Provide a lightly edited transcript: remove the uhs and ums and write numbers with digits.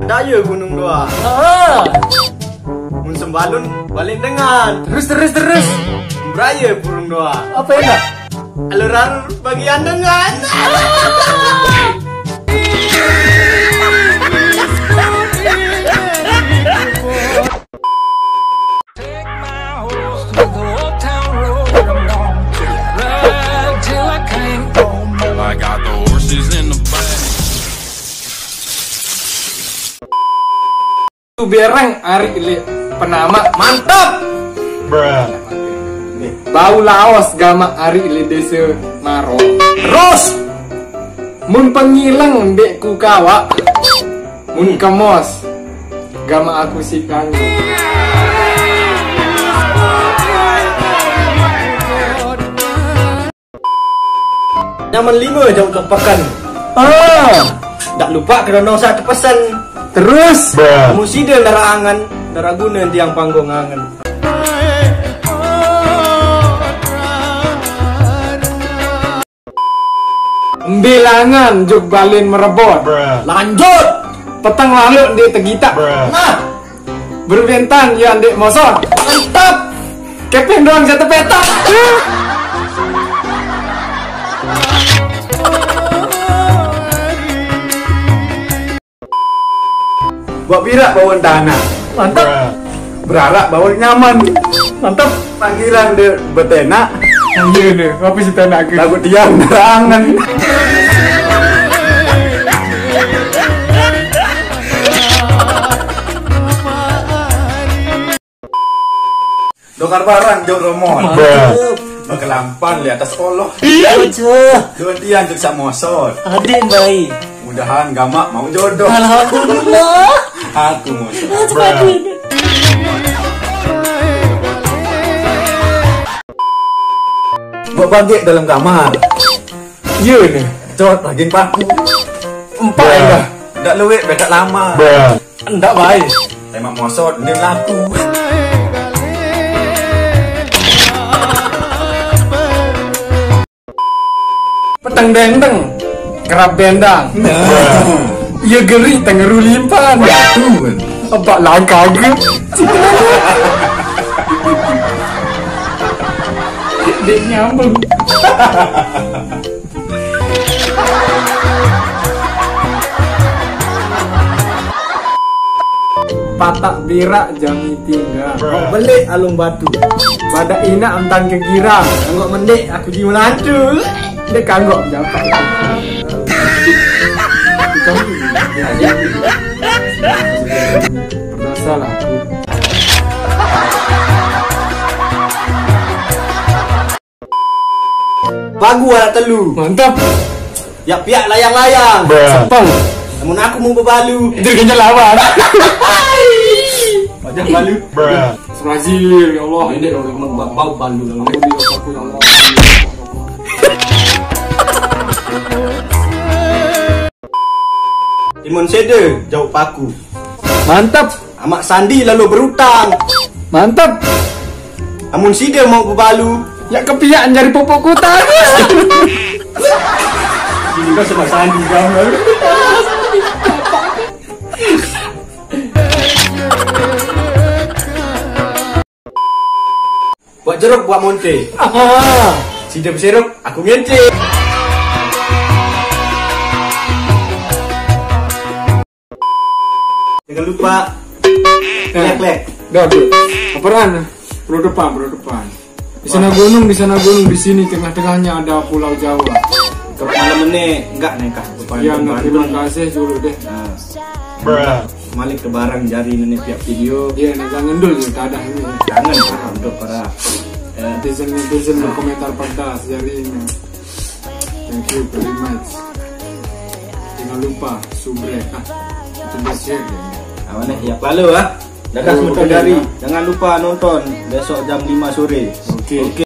Daya gunung doa. Mun sembalun balik dengan. Terus. Beraya burung doa. Apa ya? Aluran bagian dengan. I got the horses in the back. Bereng Ari Ili penama mantap. Bruh. Bau Laos gama Ari Ili desa Maro. Terus mun pengilang dek ku kawa. Mun kemos gama aku si kanyo. Nyaman 5 jauh tepakan. Tak lupa kerana saya pesan. Terus Musida darah angan, darah guna tiang panggung angan. Bilangan juk balin merebot. Lanjut. Petang lalu di tegita. Nah, Berbentan ya dek mosot. Mantap. Keping doang jatuh petak. Buat birak bawaan tanah. Mantap. Berarak bawaan nyaman. Mantap. Panggilan dia betenak. Iya nih, apa sih tanah aku? Lagu tiang nerangan. Dokar barang jauh romon. Berkelampan di atas kolok. Dua tiang jauh samosot. Adin baik. Mudahan gamak mau jodoh. Alhamdulillah. Aku mosot. Buat bagi dalam kamar. Iya nih. Jod lagi paku. Empat ya. Ndak luwek bedak lama. Enggak baik. Tembak mosot dia laku. Petang dendeng. Kerap bendang. Iya geri tengeru limpan. Apa langkah ke? Dek nyambung. Patak birak jami tinggal. Kau belik alung batu. Pada ina entang kegirang. Anggok mendek aku di menantu. Dek kanggok japak. Berdosalah aku. Pagu anak telu. Mantap. Ya piak layang-layang. Sepang. Namun aku mau berbalu. Itu kayaknya lawan. Wajah balu. Brazil ya Allah. Ini memang bau balu. Aku ya Allah. Timun sede jauh paku. Mantap. Amak Sandi lalu berutang. Mantap. Namun sida mau berbalu. Ya kepiak nyari popok kutan. Ini kau sama Sandi gambar. Buat jeruk buat monte. Sida berseruk, aku ngente. Jangan lupa lek-lek. Dadu. Apaan? Bro depan. Di sana gunung, di sini tengah-tengahnya ada Pulau Jawa. Kalau malam ini enggak nekah. Ya, terima kasih dulu deh. Malik ke barang jari nenek pihak video. Iya, nih jangan dulu tak ada ini. Jangan untuk para Netizen berkomentar pedas jadi ini. Thank you very much. Jangan lupa subrek itu share ya. Awane ya lalu Dadah sebentar dari. Jangan lupa nonton besok jam 5 sore. Oke.